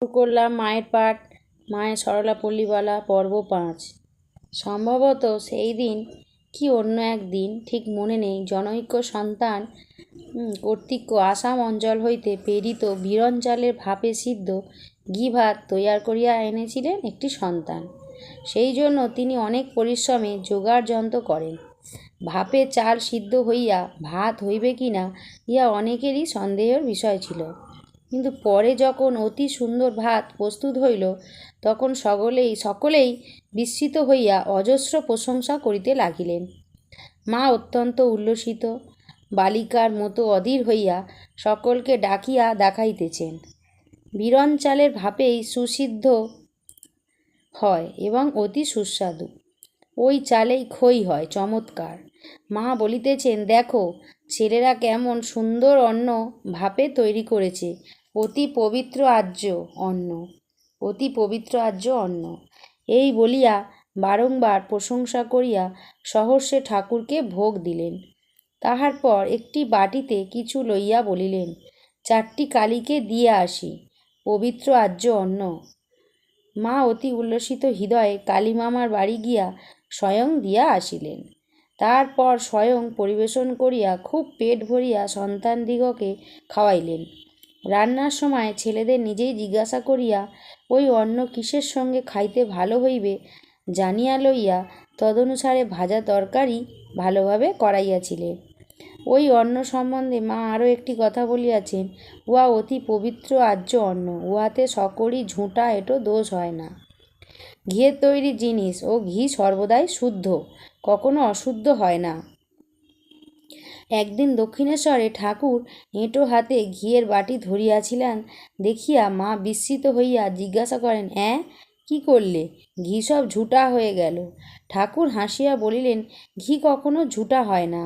শুরু করলাম মায়ের পাঠ, মায়ের সরলা পল্লীবালা পর্ব 5। সম্ভবত সেই দিন কি অন্য এক দিন ঠিক মনে নেই, জনৈক সন্তান কর্তৃক আসাম অঞ্চল হইতে প্রেরিত বিরন চালের ভাপে সিদ্ধ ঘি ভাত তৈয়ার করিয়া এনেছিলেন একটি সন্তান। সেই জন্য তিনি অনেক পরিশ্রমে জোগাড় যন্ত্র করেন। ভাপে চাল সিদ্ধ হইয়া ভাত হইবে কিনা ইহা অনেকেরই সন্দেহের বিষয় ছিল, কিন্তু পরে যখন অতি সুন্দর ভাত প্রস্তুত হইল তখন সকলেই বিস্মিত হইয়া অজস্র প্রশংসা করিতে লাগিলেন। মা অত্যন্ত উল্লসিত বালিকার মতো অধীর হইয়া সকলকে ডাকিয়া দেখাইতেছেন বিরন চালের ভাপেই সুসিদ্ধ হয় এবং অতি সুস্বাদু, ওই চালেই খই হয় চমৎকার। মা বলিতেছেন, দেখো ছেলেরা কেমন সুন্দর অন্ন ভাপে তৈরি করেছে, অতি পবিত্র আর্য অন্ন। এই বলিয়া বারংবার প্রশংসা করিয়া সহস্রে ঠাকুরকে ভোগ দিলেন। তাহার পর একটি বাটিতে কিছু লইয়া বলিলেন, 4টি কালীকে দিয়ে আসি, পবিত্র আর্য অন্ন। মা অতি উল্লসিত হৃদয়ে কালীমামার বাড়ি গিয়া স্বয়ং দিয়া আসিলেন। তারপর স্বয়ং পরিবেশন করিয়া খুব পেট ভরিয়া সন্তানদিগকে খাওয়াইলেন। রান্নার সময় ছেলেদের নিজেই জিজ্ঞাসা করিয়া ওই অন্ন কিসের সঙ্গে খাইতে ভালো হইবে জানিয়া লইয়া তদনুসারে ভাজা তরকারি ভালোভাবে করাইয়াছিলেন। ওই অন্ন সম্বন্ধে মা আরও একটি কথা বলিয়াছেন, উহা অতি পবিত্র আর্য অন্ন, উহাতে সকলই ঝুঁটা এঁটো দোষ হয় না। ঘিয়ের তৈরি জিনিস ও ঘি সর্বদাই শুদ্ধ, কখনো অশুদ্ধ হয় না। একদিন দক্ষিণেশ্বরে ঠাকুর এঁটো হাতে ঘিয়ের বাটি ধরিয়াছিলেন দেখিয়া মা বিস্মিত হইয়া জিজ্ঞাসা করেন, কি করলে? ঘি সব ঝুঁটা হয়ে গেল। ঠাকুর হাসিয়া বলিলেন, ঘি কখনো ঝুঁটা হয় না।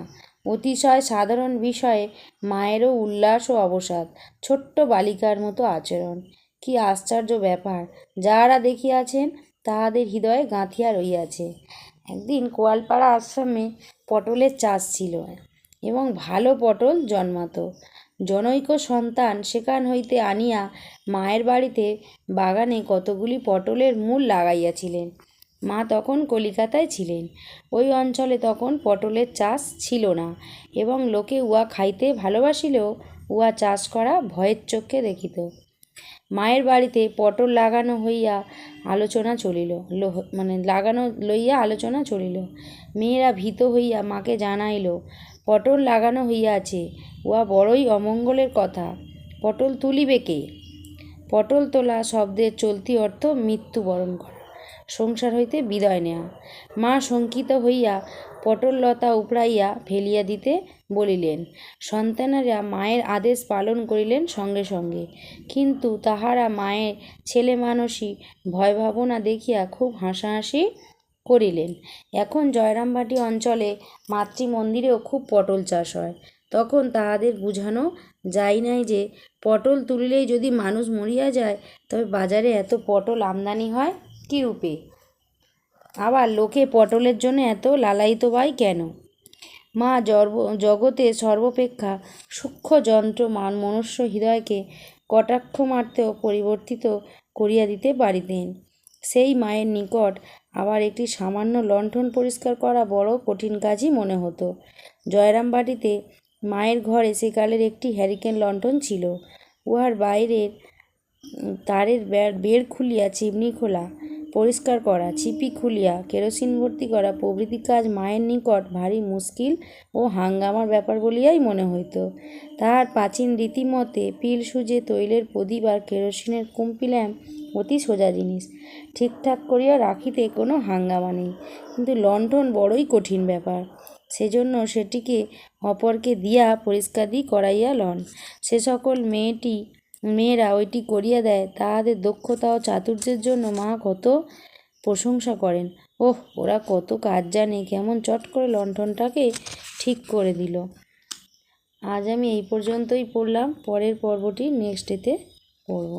অতিশয় সাধারণ বিষয়ে মায়েরও উল্লাস ও অবসাদ, ছোট্ট বালিকার মতো আচরণ। কি আশ্চর্য ব্যাপার! যাহারা দেখিয়াছেন তাহাদের হৃদয়ে গাঁথিয়া রহিয়াছে। একদিন কোয়ালপাড়া আশ্রমে পটলের চাষ ছিল এবং ভালো পটল জন্মাত। জনৈক সন্তান সেখান হইতে আনিয়া মায়ের বাড়িতে বাগানে কতগুলি পটলের মূল লাগাইয়াছিলেন। মা তখন কলিকাতায় ছিলেন। ওই অঞ্চলে তখন পটলের চাষ ছিল না এবং লোকে উহা খাইতে ভালোবাসিলেও উহা চাষ করা ভয়ের চক্ষে দেখিত। মায়ের বাড়িতে পটল লাগানো লইয়া আলোচনা চলিল। মেয়েরা ভীত হইয়া মাকে জানাইল, পটল লাগানো হইয়াছে, উহা বড়ই অমঙ্গলের কথা, পটল তুলিবে কে? পটল তোলা শব্দের চলতি অর্থ মৃত্যুবরণ করা, সংসার হইতে বিদায় নেওয়া। মা শঙ্কিত হইয়া পটল লতা উপড়াইয়া ফেলিয়া দিতে বলিলেন। সন্তানেরা মায়ের আদেশ পালন করিলেন সঙ্গে সঙ্গে, কিন্তু তাহারা মায়ের ছেলে মানুষই ভয় ভাবনা দেখিয়া খুব হাসাহাসি করিলেন। এখন জয়রামবাটি অঞ্চলে মাতৃমন্দিরেও খুব পটল চাষ হয়। তখন তাহাদের বুঝানো যায় নাই যে পটল তুলিলেই যদি মানুষ মরিয়া যায় তবে বাজারে এত পটল আমদানি হয় কী রূপে? আবার লোকে পটলের জন্য এত লালায়িত হয় কেন? মা জগতে সর্বাপেক্ষা সূক্ষ্ম যন্ত্র মনুষ্য হৃদয়কে কটাক্ষ মারতেও পরিবর্তিত করিয়া দিতে পারিতেন। সেই মায়ের নিকট আবার একটি সামান্য লণ্ঠন পরিষ্কার করা বড় কঠিন কাজই মনে হতো। জয়রামবাটিতে মায়ের ঘরে সেকালের একটি হ্যারিকেন লণ্ঠন ছিল। উহার বাইরের তারের বেড় খুলিয়া চিমনি খোলা, পরিষ্কার করা, ছিপি খুলিয়া কেরোসিন ভর্তি করা প্রভৃতি কাজ মায়ের নিকট ভারী মুশকিল ও হাঙ্গামার ব্যাপার বলিয়াই মনে হইত। তাহার প্রাচীন রীতিমতে পিল সুজে তৈলের প্রদীপ আর কেরোসিনের কুম্পি ল্যাম্প অতি সোজা জিনিস, ঠিকঠাক করিয়া রাখিতে কোনো হাঙ্গামা নেই, কিন্তু লণ্ঠন বড়ই কঠিন ব্যাপার। সেজন্য সেটিকে অপরকে দিয়া পরিষ্কাদি করাইয়া লন। সে সকল মেয়েরা ওইটি করিয়া দেয়। তাহাদের দক্ষতা ও চাতুর্যের জন্য মা কত প্রশংসা করেন। ওরা কত কাজ জানে, কেমন চট করে লণ্ঠনটাকে ঠিক করে দিল। আজ আমি এই পর্যন্তই পড়লাম, পরের পর্বটি নেক্সট ডেতে পড়ব।